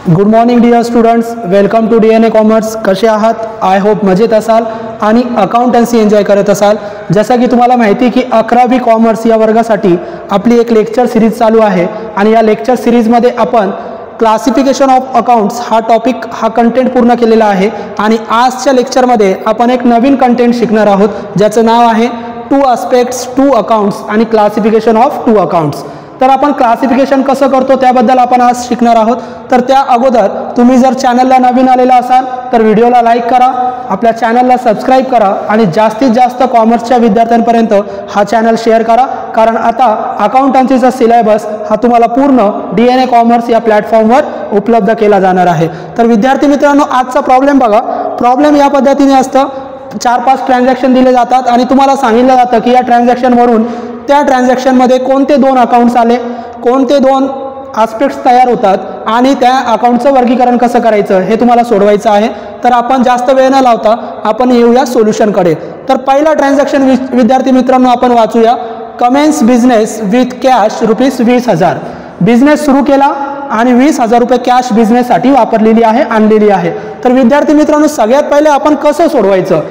Good morning dear students, welcome to DNA commerce. कसे आहात? I hope मजेत असाल आणि अकाउंटन्सी एन्जॉय करत असाल. जसं की तुम्हाला माहिती आहे की 11वी कॉमर्स या वर्गासाठी आपली एक लेक्चर सिरीज चालू आहे आणि या लेक्चर सिरीजमध्ये आपण क्लासिफिकेशन ऑफ अकाउंट्स हा टॉपिक हा कंटेंट पूर्ण केलेला आहे आणि आजच्या लेक्चरमध्ये आपण एक नवीन कंटेंट शिकणार आहोत ज्याचं नाव आहे 2 aspects 2 अकाउंट्स आणि क्लासिफिकेशन ऑफ 2 अकाउंट्स. तर आपण क्लासिफिकेशन कसं करतो त्याबद्दल आपण आज शिकणार आहोत. तर त्या अगोदर तुम्ही जर चॅनलला नवीन आलेला असाल तर व्हिडिओला लाईक करा, आपल्या चॅनलला सबस्क्राईब करा आणि जास्तीत जास्त कॉमर्सच्या विद्यार्थ्यांपर्यंत हा चॅनल शेअर करा. कारण आता अकाउंटन्सीचा सिलेबस हा तुम्हाला पूर्ण DNA कॉमर्स या प्लॅटफॉर्मवर उपलब्ध केला जाणार आहे. तर विद्यार्थी मित्रांनो, आजचा प्रॉब्लेम बघा. प्रॉब्लेम या पद्धतीने असतं, 4-5 ट्रान्झॅक्शन दिले जातात आणि तुम्हाला सांगितलं जातं की या ट्रान्झॅक्शनवरून त्या ट्रान्झॅक्शनमध्ये कोणते 2 अकाउंट्स आले, कोणते 2 आस्पेक्ट्स तयार होतात आणि त्या अकाउंटचं वर्गीकरण कसं करायचं हे तुम्हाला सोडवायचं आहे. तर आपण जास्त वेळ न लावता आपण येऊया सोल्युशनकडे. तर पहिला ट्रान्झॅक्शन विद्यार्थी मित्रांनो आपण वाचूया. Commences business with cash ₹20,000. Business सुरू केला आणि ₹20,000 कॅश बिझनेससाठी वापरलेली आहे, आणलेली आहे. तर विद्यार्थी मित्रांनो, सगळ्यात पहिले आपण कसं सोडवायचं,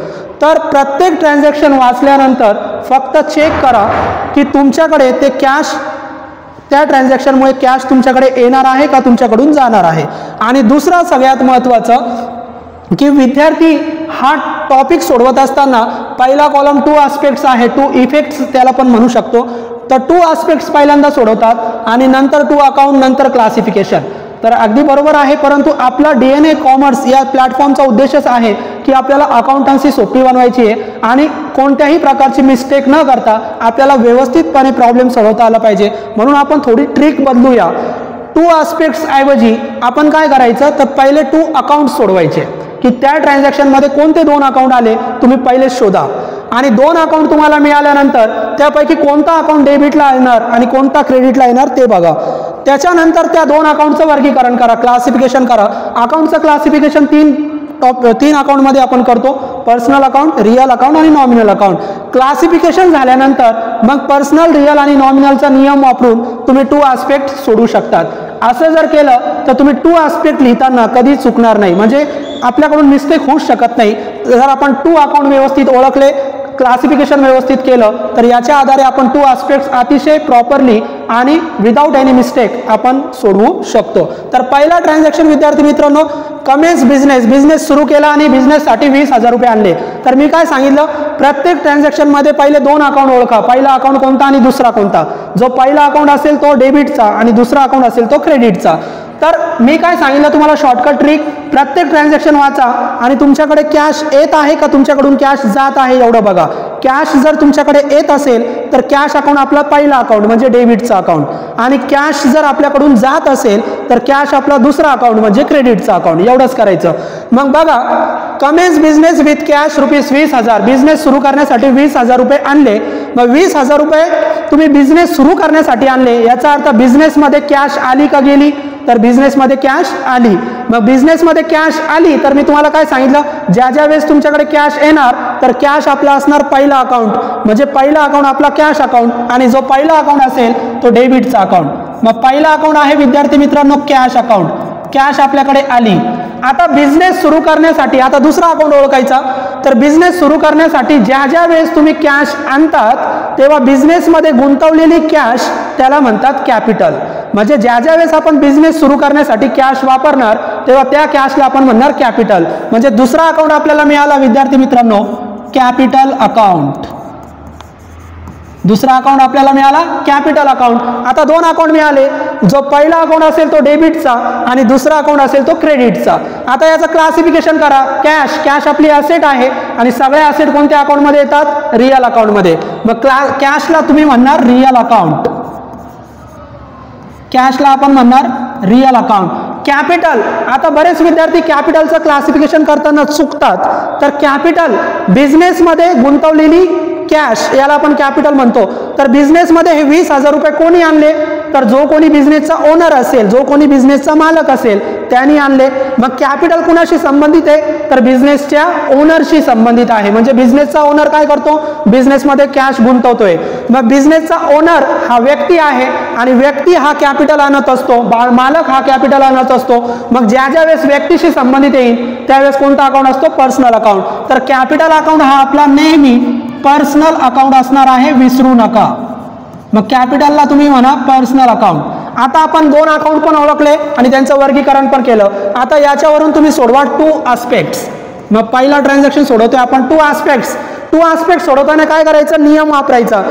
तर प्रत्येक ट्रान्झॅक्शन वाचल्यानंतर फक्त चेक करा की तुमच्याकडे ते कॅश, त्या ट्रान्झॅक्शनमुळे कॅश तुमच्याकडे येणार आहे का तुमच्याकडून जाणार आहे. आणि दुसरा सगळ्यात महत्त्वाचं की विद्यार्थी हा टॉपिक सोडवत असताना पहिला कॉलम 2 aspects आहे, 2 इफेक्ट्स त्याला पण म्हणू शकतो. तर 2 aspects पहिल्यांदा सोडवतात आणि नंतर 2 अकाउंट, नंतर क्लासिफिकेशन. तर अगदी बरोबर आहे, परंतु आपला DNA कॉमर्स या प्लॅटफॉर्मचा उद्देशच आहे की आपल्याला अकाउंटन्सी सोपी बनवायची आहे आणि कोणत्याही प्रकारची मिस्टेक न करता आपल्याला व्यवस्थितपणे प्रॉब्लेम सोडवता आला पाहिजे. म्हणून आपण थोडी ट्रिक बदलूया. 2 aspects ऐवजी आपण काय करायचं, तर पहिले 2 अकाउंट सोडवायचे की त्या ट्रान्झॅक्शनमध्ये कोणते 2 अकाउंट आले तुम्ही पहिले शोधा आणि 2 अकाउंट तुम्हाला मिळाल्यानंतर त्यापैकी कोणता अकाउंट डेबिटला येणार आणि कोणता क्रेडिटला येणार ते बघा. त्याच्यानंतर त्या 2 अकाउंटचं वर्गीकरण करा, क्लासिफिकेशन करा. अकाउंटचं क्लासिफिकेशन 3 अकाउंटमध्ये आपण करतो, पर्सनल अकाउंट, रिअल अकाउंट आणि नॉमिनल अकाउंट. क्लासिफिकेशन झाल्यानंतर मग पर्सनल, रिअल आणि नॉमिनलचा नियम वापरून तुम्ही 2 aspect सोडू शकतात. असं जर केलं तर तुम्ही 2 aspect लिहिताना कधी चुकणार नाही, म्हणजे आपल्याकडून मिस्टेक होऊ शकत नाही. जर आपण 2 अकाउंट व्यवस्थित ओळखले, क्लासिफिकेशन व्यवस्थित केलं तर याच्या आधारे आपण 2 aspects अतिशय प्रॉपरली आणि विदाउट एनी मिस्टेक आपण सोडवू शकतो. तर पहिला ट्रान्झॅक्शन विद्यार्थी मित्रांनो, कमेन्स बिझनेस सुरू केला आणि बिझनेससाठी ₹20,000 आणले. तर मी काय सांगितलं, प्रत्येक ट्रान्झॅक्शनमध्ये पहिले 2 अकाउंट ओळखा. पहिला अकाउंट कोणता आणि दुसरा कोणता. जो पहिला अकाउंट असेल तो डेबिटचा आणि दुसरा अकाउंट असेल तो क्रेडिटचा. तर मी काय सांगितलं तुम्हाला शॉर्टकट ट्रिक, प्रत्येक ट्रान्झॅक्शन वाचा आणि तुमच्याकडे कॅश येत आहे का तुमच्याकडून कॅश जात आहे एवढं बघा. कॅश जर तुमच्याकडे येत असेल तर कॅश अकाउंट आपला पहिला अकाउंट म्हणजे डेबिटचा अकाउंट, आणि कॅश जर आपल्याकडून जात असेल तर कॅश आपला दुसरा अकाउंट म्हणजे क्रेडिटचा अकाउंट. एवढंच करायचं. मग बघा, Cummins business with cash ₹20,000. Business सुरू करण्यासाठी ₹20,000 आणले. मग ₹20,000 तुम्ही बिझनेस सुरू करण्यासाठी आणले, याचा अर्थ बिझनेसमध्ये कॅश आली का गेली, तर बिझनेसमध्ये कॅश आली. मग बिझनेसमध्ये कॅश आली तर मी तुम्हाला काय सांगितलं, ज्या वेळेस तुमच्याकडे कॅश येणार तर कॅश आपला असणार पहिला अकाउंट, म्हणजे पहिला अकाउंट आपला कॅश अकाउंट आणि जो पहिला अकाउंट असेल तो डेबिटचा अकाउंट. मग पहिला अकाउंट आहे विद्यार्थी मित्रांनो कॅश अकाउंट. कॅश आपल्याकडे आली. आता बिझनेस सुरू करण्यासाठी आता दुसरा अकाउंट ओळखायचा. तर बिझनेस सुरू करण्यासाठी ज्या वेळेस तुम्ही कॅश आणतात तेव्हा बिझनेसमध्ये गुंतवलेली कॅश त्याला म्हणतात कॅपिटल. म्हणजे ज्या वेळेस आपण बिझनेस सुरू करण्यासाठी कॅश वापरणार तेव्हा त्या कॅशला आपण म्हणणार कॅपिटल. म्हणजे दुसरा अकाउंट आपल्याला मिळाला विद्यार्थी मित्रांनो कॅपिटल अकाउंट. दुसरा अकाउंट आपल्याला मिळाला कॅपिटल अकाउंट. आता 2 अकाउंट मिळाले. जो पहिला अकाउंट असेल तो डेबिटचा आणि दुसरा अकाउंट असेल तो क्रेडिटचा. आता याचं क्लासिफिकेशन करा. कॅश आपली ॲसेट आहे आणि सगळे ॲसेट कोणत्या अकाउंटमध्ये येतात, रिअल अकाउंटमध्ये. मग कॅशला तुम्ही म्हणणार रिअल अकाउंट. कॅशला आपण म्हणणार रिअल अकाउंट. कॅपिटल, आता बरेच विद्यार्थी कॅपिटलचं क्लासिफिकेशन करताना चुकतात. तर कॅपिटल बिझनेसमध्ये गुंतवलेली कॅश, याला आपण कॅपिटल म्हणतो. तर बिझनेसमध्ये हे ₹20,000 कोणी आणले, तर जो कोणी बिझनेसचा ओनर असेल, जो कोणी बिझनेसचा मालक असेल त्यांनी आणले. मग कॅपिटल कुणाशी संबंधित आहे, तर बिझनेसच्या ओनरशी संबंधित आहे. म्हणजे बिझनेसचा ओनर काय करतो, बिझनेसमध्ये कॅश गुंतवतोय. मग बिझनेसचा ओनर हा व्यक्ती आहे आणि व्यक्ती हा कॅपिटल आणत असतो, मालक हा कॅपिटल आणत असतो. मग ज्या वेळेस व्यक्तीशी संबंधित येईल त्यावेळेस कोणता अकाउंट असतो, पर्सनल अकाउंट. तर कॅपिटल अकाउंट हा आपला नेहमी पर्सनल अकाउंट असणार आहे, विसरू नका. मग कॅपिटलला तुम्ही म्हणा पर्सनल अकाउंट. आता आपण दोन अकाउंट पण ओळखले आणि त्यांचं वर्गीकरण पण केलं. आता याच्यावरून तुम्ही सोडवा टू आस्पेक्ट्स. मग पहिला ट्रान्झॅक्शन सोडवतोय आपण टू आस्पेक्ट्स. टू आस्पेक्ट सोडवताना काय करायचं, नियम वापरायचा,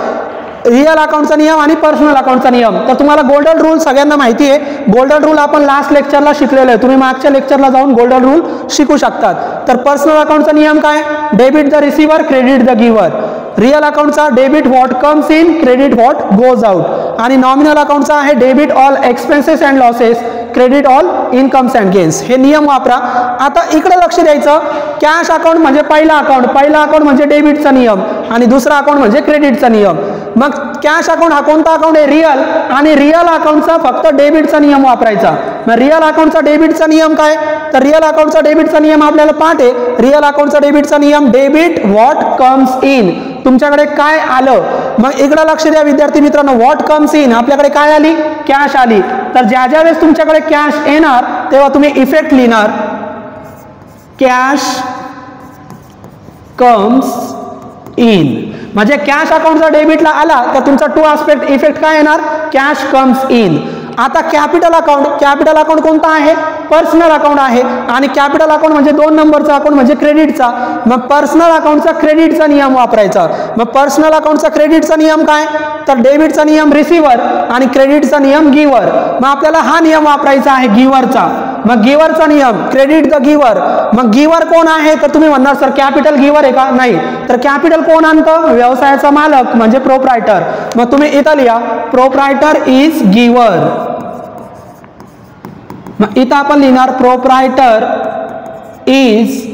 रिअल अकाउंटचा नियम आणि पर्सनल अकाउंटचा नियम. तर तुम्हाला गोल्डन रूल सगळ्यांना माहिती आहे. गोल्डन रूल आपण लास्ट लेक्चरला शिकलेलो आहे, तुम्ही मागच्या लेक्चरला जाऊन गोल्डन रूल शिकू शकतात. तर पर्सनल अकाउंटचा नियम काय, debit the receiver, credit the giver. Real अकाउंटचा debit what comes in, credit what goes out. आणि नॉमिनल अकाउंटचा आहे debit all expenses and losses, credit all incomes and gains. हे नियम वापरा. आता इकडे लक्ष द्यायचं, कॅश अकाउंट म्हणजे पहिला अकाउंट म्हणजे डेबिटचा नियम आणि दुसरा अकाउंट म्हणजे क्रेडिटचा नियम. मग कॅश अकाउंट हा कोणता अकाउंट आहे, रिअल. आणि रिअल अकाउंटचा फक्त डेबिटचा नियम वापरायचा. मग रिअल अकाउंटचा डेबिटचा नियम काय, तर रिअल अकाउंटचा डेबिटचा नियम आपल्याला पाठ आहे. रिअल अकाउंटचा डेबिटचा नियम, डेबिट व्हॉट कम्स इन, तुमच्याकडे काय आलं. मग इकडे लक्ष द्या विद्यार्थी मित्रांनो, व्हॉट कम्स इन आपल्याकडे काय आली, कॅश आली. तर ज्या वेळेस तुमच्याकडे कॅश येणार तेव्हा तुम्ही इफेक्ट लिहिणार, कॅश कम्स इन. म्हणजे कॅश अकाउंटचा डेबिटला आला तर तुमचा टू आस्पेक्ट इफेक्ट काय येणार, कॅश कम्स इन. आता कॅपिटल अकाउंट कोणता आहे, पर्सनल अकाउंट आहे. आणि कॅपिटल अकाउंट म्हणजे 2 नंबरचा अकाउंट म्हणजे क्रेडिटचा. मग पर्सनल अकाउंटचा क्रेडिटचा नियम वापरायचा. मग पर्सनल अकाउंटचा क्रेडिटचा नियम काय, तर डेबिटचा नियम रिसिव्हर आणि क्रेडिटचा नियम गिव्हर. मग आपल्याला हा नियम वापरायचा आहे गिव्हरचा. मग गिव्हरचा नियम, क्रेडिट द गिव्हर. मग गिव्हर कोण आहे, तर तुम्ही म्हणणार सर कॅपिटल गिव्हर आहे का, नाही. तर कॅपिटल कोण आणतं, व्यवसायाचा मालक म्हणजे प्रोप्रायटर. मग तुम्ही इथं लिहा, प्रोप्रायटर इज गिव्हर. मग इथं आपण लिहिणार प्रोप्रायटर इज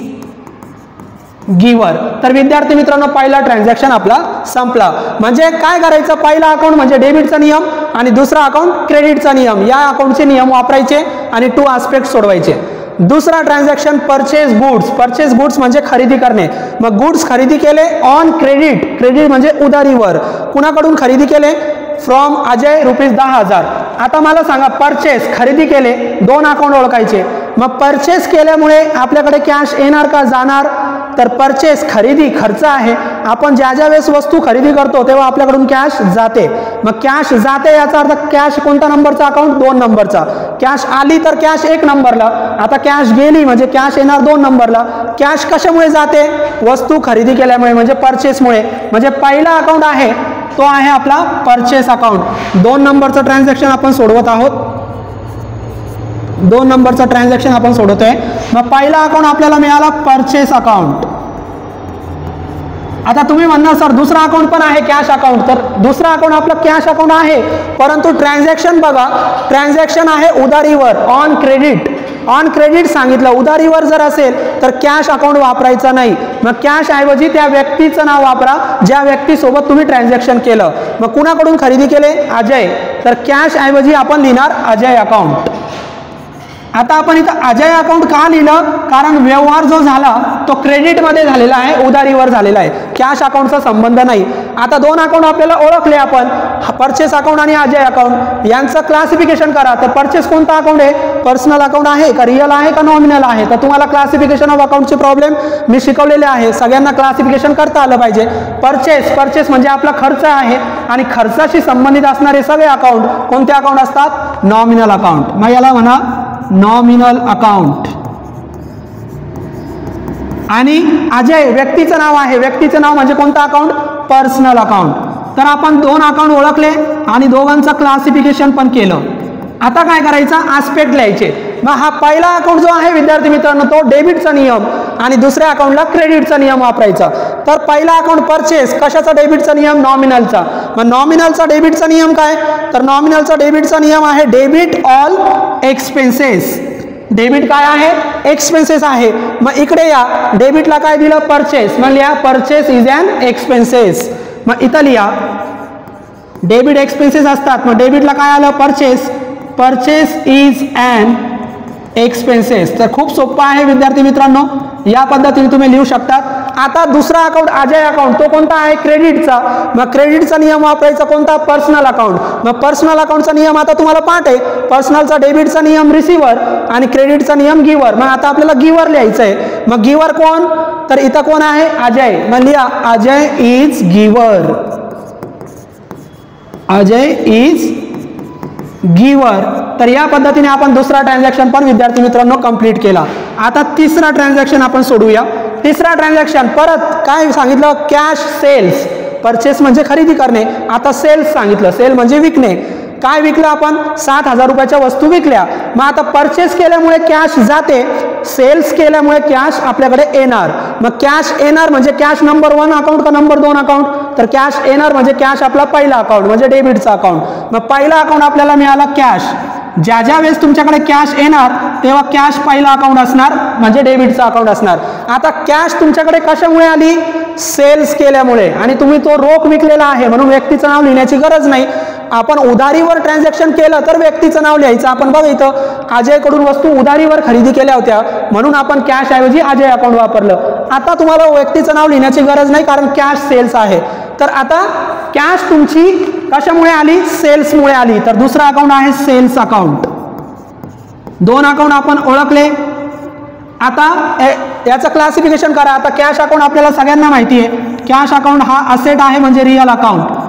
गिव्हर. तर विद्यार्थी मित्रांनो पहिला ट्रान्झॅक्शन आपला संपला. म्हणजे काय करायचं, पहिला अकाउंट म्हणजे डेबिटचा नियम आणि दुसरा अकाउंट क्रेडिटचा नियम. या अकाउंटचे नियम वापरायचे आणि टू आस्पेक्ट सोडवायचे. दुसरा transaction purchase goods. Purchase goods म्हणजे खरेदी करणे. मग गुड्स खरेदी केले ऑन क्रेडिट, क्रेडिट म्हणजे उधारीवर. कुणाकडून खरेदी केले, फ्रॉम अजय ₹10,000. आता मला सांगा, परचेस खरेदी केले, 2 अकाउंट ओळखायचे. मग परचेस केल्यामुळे आपल्याकडे कॅश येणार का जाणार, तर परचेस खरेदी खर्च आहे. आपण ज्या वेळेस वस्तू खरेदी करतो तेव्हा आपल्याकडून कॅश जाते. मग कॅश जाते याचा अर्थ कॅश कोणत्या नंबरचा अकाउंट, 2 नंबरचा. कॅश आली तर कॅश 1 नंबरला. आता कॅश गेली म्हणजे कॅश येणार 2 नंबरला. कॅश कशामुळे जाते, वस्तू खरेदी केल्यामुळे म्हणजे परचेसमुळे. म्हणजे पहिला अकाउंट आहे तो आहे आपला परचेस अकाउंट. 2 नंबरचं ट्रान्झॅक्शन आपण सोडवत आहोत. 2 नंबरचं ट्रान्झॅक्शन आपण सोडवतोय. मग पहिला अकाउंट आपल्याला मिळाला परचेस अकाउंट. आता तुम्ही म्हणणार सर दुसरा अकाउंट पण आहे कॅश अकाउंट. तर दुसरा अकाउंट आपला कॅश अकाउंट आहे, परंतु ट्रान्झॅक्शन बघा, ट्रान्झॅक्शन आहे उधारीवर, ऑन क्रेडिट. ऑन क्रेडिट सांगितलं, उधारीवर जर असेल तर कॅश अकाउंट वापरायचा नाही. मग कॅश ऐवजी त्या व्यक्तीचं नाव वापरा ज्या व्यक्तीसोबत तुम्ही ट्रान्झॅक्शन केलं. मग कुणाकडून खरेदी केले, अजय. तर कॅश ऐवजी आपण लिहिणार अजय अकाउंट. आता आपण इथं अजय अकाउंट का लिहिलं, कारण व्यवहार जो झाला तो क्रेडिटमध्ये झालेला आहे, उधारीवर झालेला आहे, कॅश अकाउंटचा संबंध नाही. आता 2 अकाउंट आपल्याला ओळखले आपण, परचेस अकाउंट आणि अजय अकाउंट. यांचं क्लासिफिकेशन करा. तर परचेस कोणता अकाउंट आहे, पर्सनल अकाउंट आहे का, रिअल आहे का, नॉमिनल आहे. तर तुम्हाला क्लासिफिकेशन ऑफ अकाउंटचे प्रॉब्लेम मी शिकवलेले आहे, सगळ्यांना क्लासिफिकेशन करता आलं पाहिजे. परचेस म्हणजे आपला खर्च आहे आणि खर्चाशी संबंधित असणारे सगळे अकाउंट कोणते अकाउंट असतात, नॉमिनल अकाउंट. मग याला म्हणा नॉमिनल अकाउंट. आणि अजय व्यक्तीचं नाव आहे, व्यक्तीचं नाव म्हणजे कोणतं अकाउंट, पर्सनल अकाउंट. तर आपण 2 अकाउंट ओळखले आणि दोघांचं क्लासिफिकेशन पण केलं. आता काय करायचं, आस्पेक्ट लिहायचे. मग हा पहिला अकाउंट जो आहे विद्यार्थी मित्रांनो तो डेबिटचा नियम आणि दुसऱ्या अकाउंटला क्रेडिटचा नियम वापरायचा. तर पहिला अकाउंट परचेस, कशाचा डेबिटचा नियम, नॉमिनलचा. मग नॉमिनलचा डेबिटचा नियम काय, तर नॉमिनलचा डेबिटचा नियम आहे डेबिट ऑल एक्सपेन्सेस. डेबिट काय आहे, एक्सपेन्सेस आहे. मग इकडे या, डेबिटला काय दिलं, परचेस. मग लिहा परचेस इज अन एक्सपेन्सेस. मग इथं लिहा डेबिट एक्सपेन्सेस असतात. मग डेबिटला काय आलं, purchase. Purchase is an expenses. तर खूप सोपं आहे विद्यार्थी मित्रांनो, या पद्धतीने तुम्ही लिहू शकतात. आता दुसरा अकाउंट अजय अकाउंट, तो कोणता आहे? क्रेडिटचा. मग क्रेडिटचा नियम वापरायचा कोणता? Personal account. मग पर्सनल अकाउंटचा नियम आता तुम्हाला पाठ आहे. पर्सनलचा डेबिटचा नियम रिसिव्हर आणि क्रेडिटचा नियम गिव्हर. मग आता आपल्याला गिव्हर लिहायचं आहे. मग गिव्हर कोण? तर इथं कोण आहे? अजय. मग लिहा Ajay is giver. Ajay is giver. तर या पद्धतीने आपण दुसरा ट्रान्झॅक्शन पण विद्यार्थी मित्रांनो कंप्लीट केला. आता तिसरा ट्रान्झॅक्शन आपण सोडूया. तिसरा ट्रान्झॅक्शन परत काय सांगितलं? Cash cells. परचेस म्हणजे खरेदी करणे, आता सेल्स सांगितलं. सेल म्हणजे विकणे. काय विकलं आपण? 7,000 रुपयाच्या वस्तू विकल्या. मग आता परचेस केल्यामुळे कॅश जाते, सेल्स केल्यामुळे कॅश आपल्याकडे येणार. मग कॅश येणार म्हणजे कॅश नंबर 1 अकाउंट का नंबर 2 अकाउंट? तर कॅश येणार म्हणजे कॅश आपला पहिला अकाउंट म्हणजे डेबिटचा अकाउंट. मग पहिला अकाउंट आपल्याला मिळाला कॅश. ज्या ज्या वेळेस तुमच्याकडे कॅश येणार तेव्हा कॅश पहिला अकाउंट असणार म्हणजे डेबिटचा अकाउंट असणार. आता कॅश तुमच्याकडे कशामुळे आली? सेल्स केल्यामुळे. आणि तुम्ही तो रोख विकलेला आहे म्हणून व्यक्तीचं नाव लिहिण्याची गरज नाही. आपण उधारीवर ट्रान्झॅक्शन केलं तर व्यक्तीचं नाव लिहायचं. आपण बघा इथं अजयकडून वस्तू उधारीवर खरेदी केल्या होत्या म्हणून आपण कॅश ऐवजी अजय अकाउंट वापरलं. आता तुम्हाला व्यक्तीचं नाव लिहिण्याची गरज नाही कारण कॅश सेल्स आहे. तर आता कॅश तुमची कशामुळे आली? सेल्समुळे आली. तर दुसरा अकाउंट आहे सेल्स अकाउंट. 2 अकाउंट आपण ओळखले. आता याचं क्लासिफिकेशन करा. आता कॅश अकाउंट आपल्याला सगळ्यांना माहिती आहे. कॅश अकाउंट हा असेट आहे म्हणजे रिअल अकाउंट.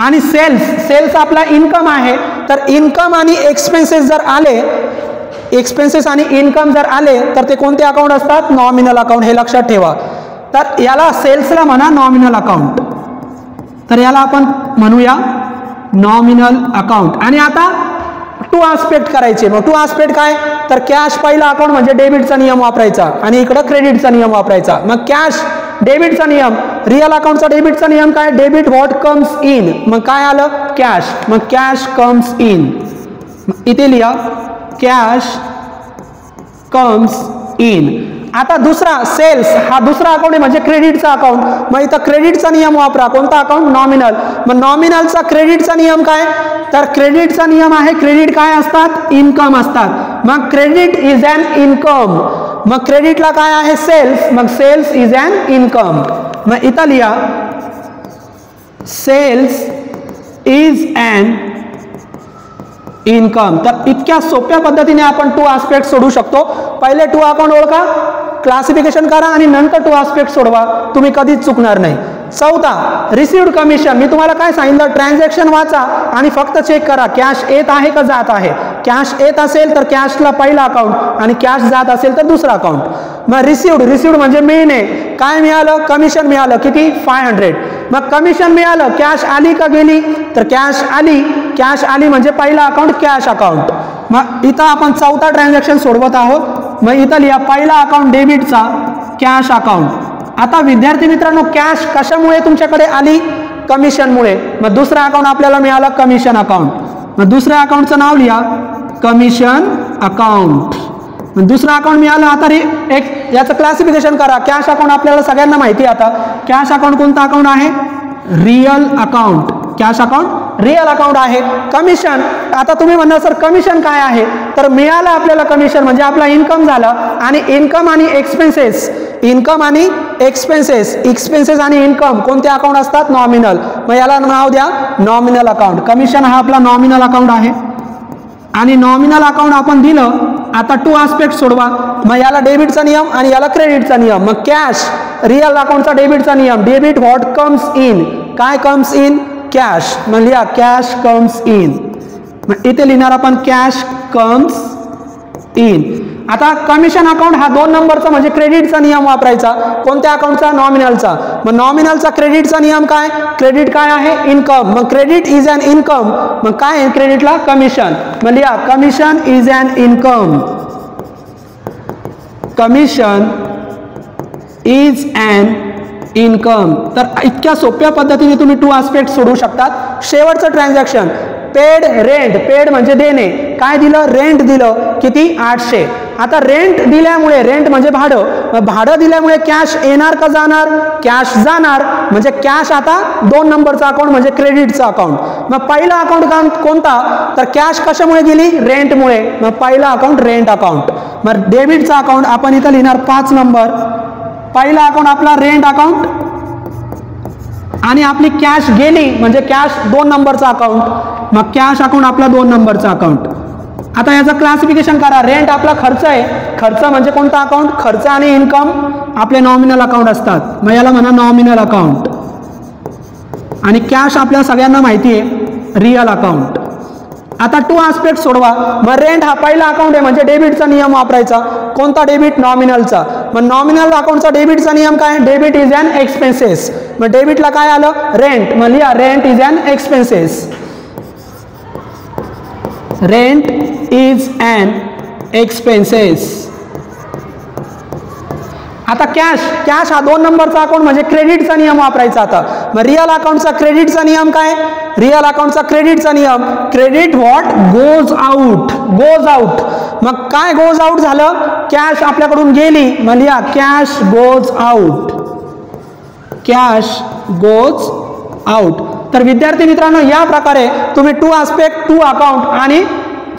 आणि सेल्स आपला इन्कम आहे. तर इन्कम आणि एक्सपेन्सेस जर आले, एक्सपेन्सेस आणि इन्कम जर आले तर ते कोणते अकाउंट असतात? Nominal account. हे लक्षात ठेवा. तर याला सेल्सला म्हणा नॉमिनल अकाउंट. तर याला आपण म्हणूया नॉमिनल अकाउंट. आणि आता 2 आस्पेक्ट करायचे. मग 2 आस्पेक्ट काय? तर कॅश पहिला अकाउंट म्हणजे डेबिटचा नियम वापरायचा आणि इकडं क्रेडिटचा नियम वापरायचा. मग कॅश डेबिटचा नियम, रिअल अकाउंटचा डेबिटचा नियम काय? Debit what comes in. मग काय आलं? कॅश. मग कॅश कम्स इन. इथे लिहा कॅश कम्स इन. आता दुसरा सेल्स हा दुसरा अकाउंट आहे म्हणजे क्रेडिटचा अकाउंट. मग इथं क्रेडिटचा नियम वापरा. कोणता अकाउंट? नॉमिनल. मग नॉमिनलचा क्रेडिटचा नियम काय? तर क्रेडिटचा नियम आहे क्रेडिट काय असतात? इन्कम असतात. मग क्रेडिट इज अन इन्कम. मग क्रेडिटला काय आहे? सेल्स. मग सेल्स इज अन इन्कम. मग इथं लिहा सेल्स इज अन इन्कम. तर इतक्या सोप्या पद्धतीने आपण 2 आस्पेक्ट सोडू शकतो. पहिले 2 अकाउंट ओळखा, क्लासिफिकेशन करा आणि नंतर 2 आस्पेक्ट सोडवा. तुम्ही कधीच चुकणार नाही. चौथा रिसिव्ड कमिशन. मी तुम्हाला काय सांगितलं? ट्रान्झॅक्शन वाचा आणि फक्त चेक करा कॅश येत आहे का जात आहे. कॅश येत असेल तर कॅशला पहिला अकाउंट आणि कॅश जात असेल तर दुसरा अकाउंट. मग रिसिव्ड म्हणजे मिळणे. काय मिळालं? कमिशन मिळालं. किती? 500. मग कमिशन मिळालं. कॅश आली का गेली? तर कॅश आली. कॅश आली म्हणजे पहिला अकाउंट कॅश अकाउंट. मग इथं आपण चौथा ट्रान्झॅक्शन सोडवत आहोत. मग इथं लिहा पहिला अकाउंट डेबिटचा कॅश अकाउंट. आता विद्यार्थी मित्रांनो कॅश कशामुळे तुमच्याकडे आली? कमिशनमुळे. मग दुसरा अकाउंट आपल्याला मिळाला कमिशन अकाउंट. मग दुसऱ्या अकाउंटचं नाव लिहा कमिशन अकाउंट. मग दुसरा अकाउंट मिळाला. आता एक याचं क्लासिफिकेशन करा. कॅश अकाउंट आपल्याला सगळ्यांना माहिती आहे. आता कॅश अकाउंट कोणता अकाउंट आहे? Real account. Cash account real account आहे. कमिशन, आता तुम्ही म्हणणार सर कमिशन काय आहे? तर मिळालं आपल्याला कमिशन म्हणजे आपला इन्कम झाला. आणि इन्कम आणि एक्सपेन्सेस, इन्कम आणि एक्सपेन्सेस, एक्सपेन्सेस आणि इन्कम कोणते अकाउंट असतात? नॉमिनल. मग याला नाव द्या नॉमिनल अकाउंट. कमिशन हा आपला नॉमिनल अकाउंट आहे आणि नॉमिनल अकाउंट आपण दिलं. आता 2 आस्पेक्ट सोडवा. मग याला डेबिटचा नियम आणि याला क्रेडिटचा नियम. मग कॅश रिअल अकाउंटचा डेबिटचा नियम डेबिट व्हॉट कम्स इन. काय कम्स इन? कॅश. मग लिहा कॅश कम्स इन. मग इथे लिहिणार आपण कॅश कम्स इन. आता कमिशन अकाउंट हा 2 नंबरचा म्हणजे क्रेडिटचा नियम वापरायचा. कोणत्या अकाउंटचा? नॉमिनलचा. मग नॉमिनलचा क्रेडिटचा नियम काय? क्रेडिट काय आहे? इन्कम. मग क्रेडिट इज अन इन्कम. मग काय आहे क्रेडिटला? कमिशन. मग लिहा commission is an income. Commission is an income. तर इतक्या सोप्या पद्धतीने तुम्ही 2 आस्पेक्ट सोडू शकतात. शेवटचं ट्रान्झॅक्शन पेड रेंट. पेड म्हणजे देणे. काय दिलं? रेंट दिलं. किती? 800. आता रेंट दिल्यामुळे, रेंट म्हणजे भाडं, मग भाडं दिल्यामुळे कॅश येणार का जाणार? कॅश जाणार. म्हणजे कॅश आता 2 नंबरचा अकाउंट म्हणजे क्रेडिटचा अकाउंट. मग पहिला अकाउंट कोणता? तर कॅश कशामुळे गेली? रेंटमुळे. मग पहिला अकाउंट रेंट अकाउंट. मग डेबिटचा अकाउंट आपण इथं लिहिणार 5 नंबर. पहिला अकाउंट आपला रेंट अकाउंट आणि आपली कॅश गेली म्हणजे कॅश 2 नंबरचा अकाउंट, मग कॅश अकाउंट आपला 2 नंबरचा अकाउंट. आता याचं क्लासिफिकेशन करा. रेंट आपला खर्च आहे, खर्च म्हणजे कोणता अकाउंट, खर्च आणि इन्कम आपले नॉमिनल अकाउंट असतात, मग याला म्हणा नॉमिनल अकाउंट. आणि कॅश आपल्या सगळ्यांना माहिती आहे रिअल अकाउंट. आता 2 आस्पेक्ट सोडवा. मग रेंट हा पहिला अकाउंट आहे म्हणजे डेबिटचा नियम वापरायचा. कोणता डेबिट, नॉमिनलचा. मग नॉमिनल अकाउंटचा डेबिटचा नियम काय, डेबिट इज अन एक्सपेन्सेस. मग डेबिटला काय आलं, रेंट, मग लिहा rent is an expenses. Rent is an expenses. आता कॅश, कॅश हा 2 नंबरचा अकाउंट म्हणजे क्रेडिटचा नियम वापरायचा. आता मग रिअल अकाउंटचा क्रेडिटचा नियम काय, रिअल अकाउंटचा क्रेडिटचा नियम, credit what goes out, goes out. मग काय गोज आउट झालं, कॅश आपल्याकडून गेली, मग लिहा cash goes out, cash goes out. तर विद्यार्थी मित्रांनो, या प्रकारे तुम्ही 2 आस्पेक्ट 2 अकाउंट आणि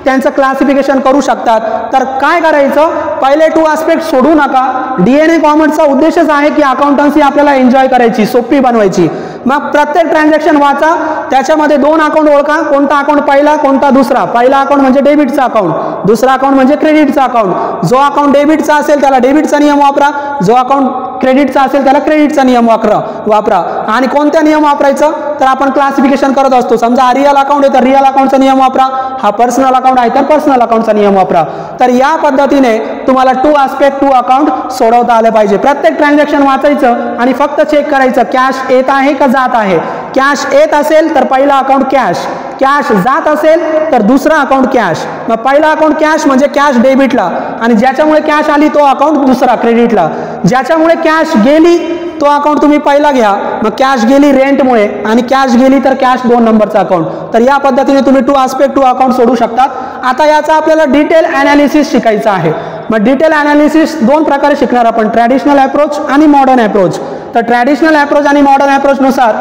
त्यांचं क्लासिफिकेशन करू शकतात. तर काय करायचं, पहिले 2 आस्पेक्ट सोडू नका. DNA कॉमर्सचा उद्देशच आहे की अकाउंटन्सी आपल्याला एन्जॉय करायची, सोपी बनवायची. मग प्रत्येक ट्रान्झॅक्शन वाचा, त्याच्यामध्ये 2 अकाउंट ओळखा, कोणता अकाउंट पहिला कोणता दुसरा. पहिला अकाउंट म्हणजे डेबिटचा अकाउंट, दुसरा अकाउंट म्हणजे क्रेडिटचा अकाउंट. जो अकाउंट डेबिटचा असेल त्याला डेबिटचा नियम वापरा, जो अकाउंट क्रेडिटचा असेल त्याला क्रेडिटचा नियम वापरा. आणि कोणत्या नियम वापरायचं, तर आपण क्लासिफिकेशन करत असतो. समजा रिअल अकाउंट आहे तर रिअल अकाउंटचा नियम वापरा, हा पर्सनल अकाउंट आहे तर पर्सनल अकाउंटचा नियम वापरा. तर या पद्धतीने तुम्हाला 2 आस्पेक्ट 2 अकाउंट सोडवता आले पाहिजे. प्रत्येक ट्रान्झॅक्शन वाचायचं आणि फक्त चेक करायचं कॅश येत आहे का जात आहे. कॅश येत असेल तर पहिला अकाउंट कॅश, कॅश जात असेल तर दुसरा अकाउंट कॅश. मग पहिला अकाउंट कॅश म्हणजे कॅश डेबिटला, आणि ज्याच्यामुळे कॅश आली तो अकाउंट दुसरा क्रेडिटला. ज्याच्यामुळे कॅश गेली तो अकाउंट तुम्ही पहिला घ्या. मग कॅश गेली रेंटमुळे आणि कॅश गेली तर कॅश 2 नंबरचा अकाउंट. तर या पद्धतीने तुम्ही 2 आस्पेक्ट 2 अकाउंट सोडू शकतात. आता याचा आपल्याला डिटेल अनालिसिस शिकायचा आहे. मग डिटेल अनालिसिस 2 प्रकारे शिकणार आपण, ट्रॅडिशनल अप्रोच आणि मॉडर्न अप्रोच. तर ट्रॅडिशनल अप्रोच आणि मॉडर्न अप्रोच नुसार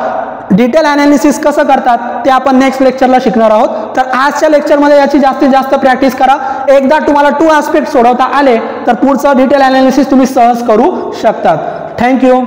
डिटेल अनालिसिस कसं करतात ते आपण नेक्स्ट लेक्चरला शिकणार आहोत. तर आजच्या लेक्चरमध्ये याची जास्तीत जास्त प्रॅक्टिस करा. एकदा तुम्हाला 2 आस्पेक्ट सोडवता आले तर पुढचं डिटेल अनालिसिस तुम्ही सहज करू शकतात. थँक्यू.